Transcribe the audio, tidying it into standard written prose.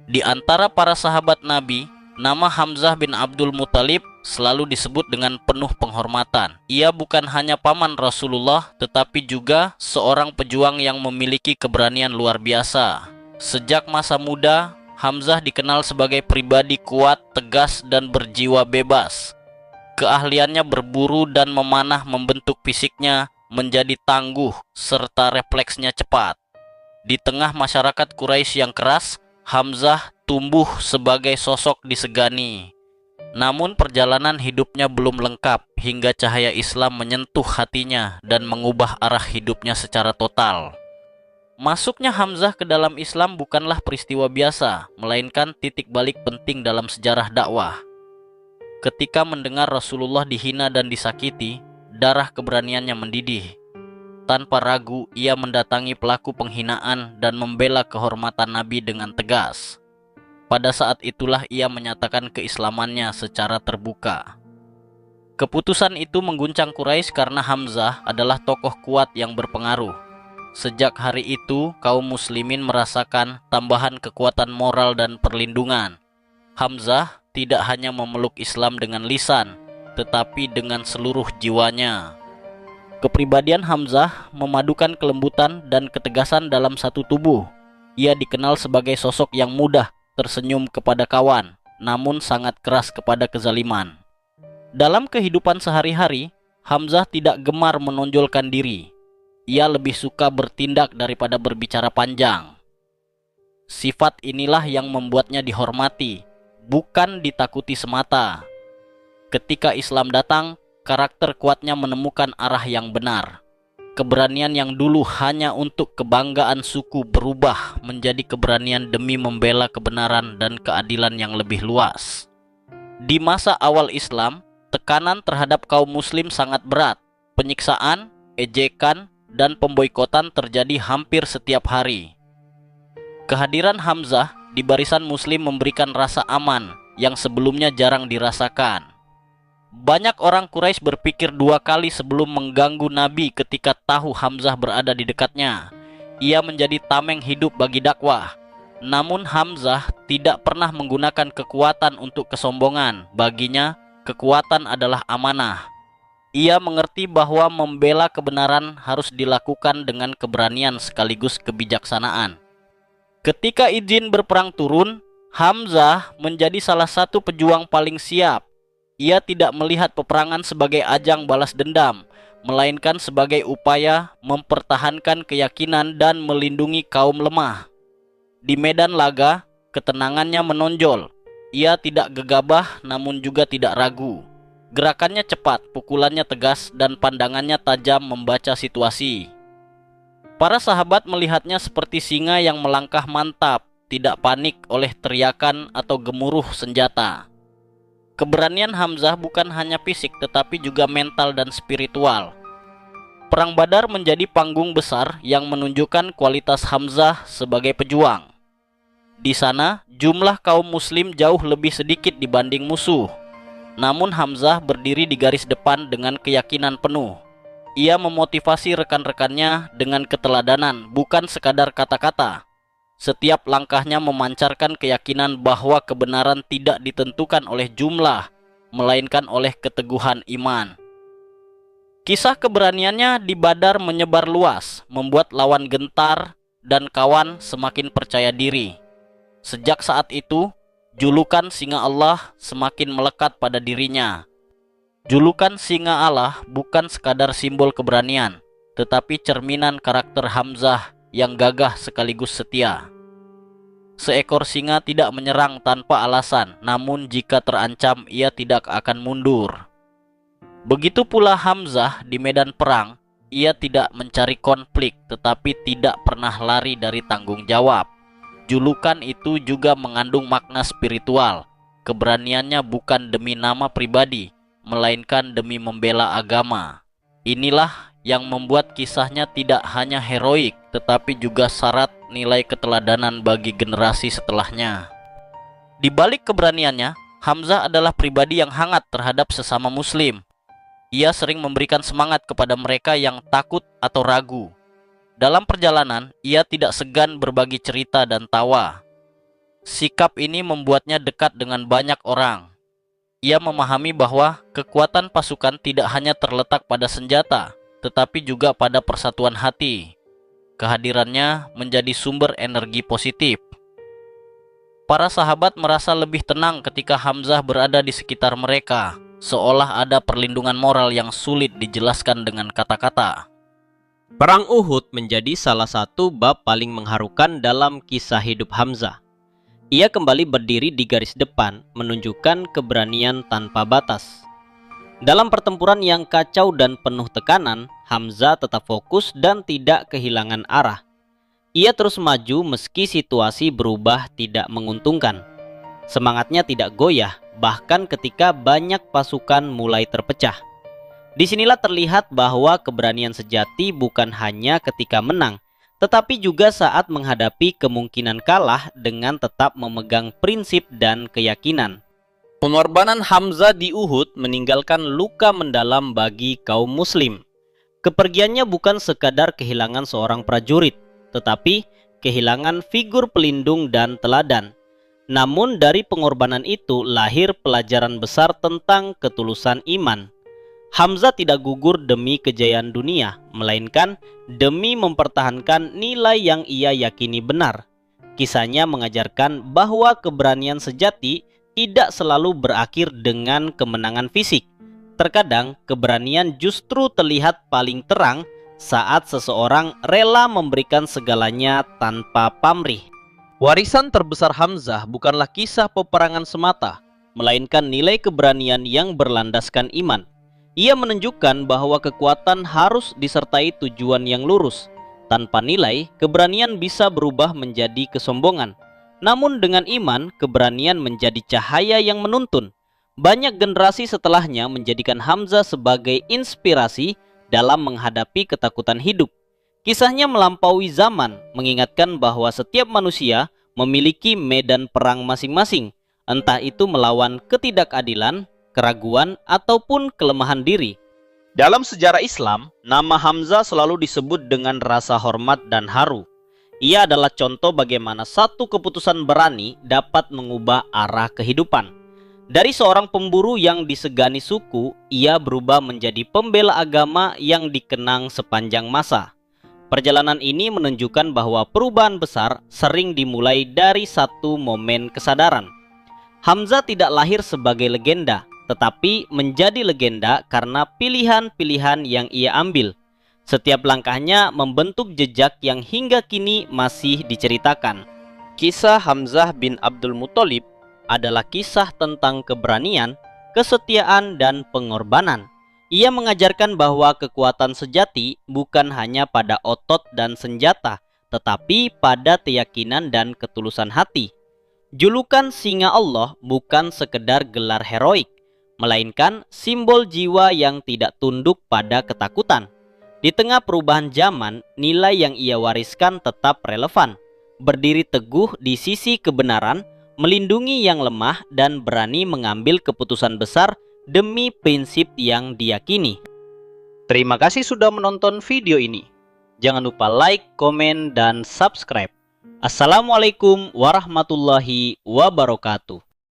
Di antara para sahabat Nabi, nama Hamzah bin Abdul Muthalib selalu disebut dengan penuh penghormatan. Ia bukan hanya paman Rasulullah, tetapi juga seorang pejuang yang memiliki keberanian luar biasa. Sejak masa muda, Hamzah dikenal sebagai pribadi kuat, tegas, dan berjiwa bebas. Keahliannya berburu dan memanah membentuk fisiknya menjadi tangguh serta refleksnya cepat. Di tengah masyarakat Quraisy yang keras, Hamzah tumbuh sebagai sosok disegani. Namun perjalanan hidupnya belum lengkap hingga cahaya Islam menyentuh hatinya dan mengubah arah hidupnya secara total. Masuknya Hamzah ke dalam Islam bukanlah peristiwa biasa, melainkan titik balik penting dalam sejarah dakwah. Ketika mendengar Rasulullah dihina dan disakiti, darah keberaniannya mendidih. Tanpa ragu, ia mendatangi pelaku penghinaan dan membela kehormatan Nabi dengan tegas. Pada saat itulah ia menyatakan keislamannya secara terbuka. Keputusan itu mengguncang Quraisy karena Hamzah adalah tokoh kuat yang berpengaruh. Sejak hari itu, kaum muslimin merasakan tambahan kekuatan moral dan perlindungan. Hamzah tidak hanya memeluk Islam dengan lisan, tetapi dengan seluruh jiwanya. Kepribadian Hamzah memadukan kelembutan dan ketegasan dalam satu tubuh. Ia dikenal sebagai sosok yang mudah tersenyum kepada kawan, namun sangat keras kepada kezaliman. Dalam kehidupan sehari-hari, Hamzah tidak gemar menonjolkan diri. Ia lebih suka bertindak daripada berbicara panjang. Sifat inilah yang membuatnya dihormati, bukan ditakuti semata. Ketika Islam datang, karakter kuatnya menemukan arah yang benar. Keberanian yang dulu hanya untuk kebanggaan suku berubah menjadi keberanian demi membela kebenaran dan keadilan yang lebih luas. Di masa awal Islam, tekanan terhadap kaum muslim sangat berat. Penyiksaan, ejekan, dan pemboikotan terjadi hampir setiap hari. Kehadiran Hamzah di barisan muslim memberikan rasa aman yang sebelumnya jarang dirasakan. Banyak orang Quraisy berpikir dua kali sebelum mengganggu Nabi ketika tahu Hamzah berada di dekatnya. Ia menjadi tameng hidup bagi dakwah. Namun Hamzah tidak pernah menggunakan kekuatan untuk kesombongan. Baginya, kekuatan adalah amanah. Ia mengerti bahwa membela kebenaran harus dilakukan dengan keberanian sekaligus kebijaksanaan. Ketika izin berperang turun, Hamzah menjadi salah satu pejuang paling siap. Ia tidak melihat peperangan sebagai ajang balas dendam, melainkan sebagai upaya mempertahankan keyakinan dan melindungi kaum lemah. Di medan laga, ketenangannya menonjol. Ia tidak gegabah namun juga tidak ragu. Gerakannya cepat, pukulannya tegas, dan pandangannya tajam membaca situasi. Para sahabat melihatnya seperti singa yang melangkah mantap, tidak panik oleh teriakan atau gemuruh senjata. Keberanian Hamzah bukan hanya fisik tetapi juga mental dan spiritual. Perang Badar menjadi panggung besar yang menunjukkan kualitas Hamzah sebagai pejuang. Di sana, jumlah kaum muslim jauh lebih sedikit dibanding musuh. Namun Hamzah berdiri di garis depan dengan keyakinan penuh. Ia memotivasi rekan-rekannya dengan keteladanan, bukan sekadar kata-kata. Setiap langkahnya memancarkan keyakinan bahwa kebenaran tidak ditentukan oleh jumlah, melainkan oleh keteguhan iman. Kisah keberaniannya di Badar menyebar luas, membuat lawan gentar dan kawan semakin percaya diri. Sejak saat itu, julukan Singa Allah semakin melekat pada dirinya. Julukan Singa Allah bukan sekadar simbol keberanian, tetapi cerminan karakter Hamzah yang gagah sekaligus setia. Seekor singa tidak menyerang tanpa alasan, namun jika terancam ia tidak akan mundur. Begitu pula Hamzah di medan perang, ia tidak mencari konflik tetapi tidak pernah lari dari tanggung jawab. Julukan itu juga mengandung makna spiritual. Keberaniannya bukan demi nama pribadi, melainkan demi membela agama. Inilah yang membuat kisahnya tidak hanya heroik, tetapi juga syarat nilai keteladanan bagi generasi setelahnya. Di balik keberaniannya, Hamzah adalah pribadi yang hangat terhadap sesama muslim. Ia sering memberikan semangat kepada mereka yang takut atau ragu. Dalam perjalanan, ia tidak segan berbagi cerita dan tawa. Sikap ini membuatnya dekat dengan banyak orang. Ia memahami bahwa kekuatan pasukan tidak hanya terletak pada senjata, tetapi juga pada persatuan hati. Kehadirannya menjadi sumber energi positif. Para sahabat merasa lebih tenang ketika Hamzah berada di sekitar mereka, seolah ada perlindungan moral yang sulit dijelaskan dengan kata-kata. Perang Uhud menjadi salah satu bab paling mengharukan dalam kisah hidup Hamzah. Ia kembali berdiri di garis depan, menunjukkan keberanian tanpa batas. Dalam pertempuran yang kacau dan penuh tekanan, Hamzah tetap fokus dan tidak kehilangan arah. Ia terus maju meski situasi berubah tidak menguntungkan. Semangatnya tidak goyah, bahkan ketika banyak pasukan mulai terpecah. Disinilah terlihat bahwa keberanian sejati bukan hanya ketika menang, tetapi juga saat menghadapi kemungkinan kalah dengan tetap memegang prinsip dan keyakinan. Pengorbanan Hamzah di Uhud meninggalkan luka mendalam bagi kaum muslim. Kepergiannya bukan sekadar kehilangan seorang prajurit, tetapi kehilangan figur pelindung dan teladan. Namun dari pengorbanan itu lahir pelajaran besar tentang ketulusan iman. Hamzah tidak gugur demi kejayaan dunia, melainkan demi mempertahankan nilai yang ia yakini benar. Kisahnya mengajarkan bahwa keberanian sejati tidak selalu berakhir dengan kemenangan fisik. Terkadang keberanian justru terlihat paling terang saat seseorang rela memberikan segalanya tanpa pamrih. Warisan terbesar Hamzah bukanlah kisah peperangan semata, melainkan nilai keberanian yang berlandaskan iman. Ia menunjukkan bahwa kekuatan harus disertai tujuan yang lurus. Tanpa nilai, keberanian bisa berubah menjadi kesombongan. Namun dengan iman, keberanian menjadi cahaya yang menuntun. Banyak generasi setelahnya menjadikan Hamzah sebagai inspirasi dalam menghadapi ketakutan hidup. Kisahnya melampaui zaman, mengingatkan bahwa setiap manusia memiliki medan perang masing-masing, entah itu melawan ketidakadilan, keraguan, ataupun kelemahan diri. Dalam sejarah Islam, nama Hamzah selalu disebut dengan rasa hormat dan haru. Ia adalah contoh bagaimana satu keputusan berani dapat mengubah arah kehidupan. Dari seorang pemburu yang disegani suku, ia berubah menjadi pembela agama yang dikenang sepanjang masa. Perjalanan ini menunjukkan bahwa perubahan besar sering dimulai dari satu momen kesadaran. Hamzah tidak lahir sebagai legenda, tetapi menjadi legenda karena pilihan-pilihan yang ia ambil. Setiap langkahnya membentuk jejak yang hingga kini masih diceritakan. Kisah Hamzah bin Abdul Muthalib adalah kisah tentang keberanian, kesetiaan, dan pengorbanan. Ia mengajarkan bahwa kekuatan sejati bukan hanya pada otot dan senjata, tetapi pada keyakinan dan ketulusan hati. Julukan Singa Allah bukan sekedar gelar heroik, melainkan simbol jiwa yang tidak tunduk pada ketakutan. Di tengah perubahan zaman, nilai yang ia wariskan tetap relevan, berdiri teguh di sisi kebenaran, melindungi yang lemah, dan berani mengambil keputusan besar demi prinsip yang diyakini. Terima kasih sudah menonton video ini. Jangan lupa like, komen, dan subscribe. Assalamualaikum warahmatullahi wabarakatuh.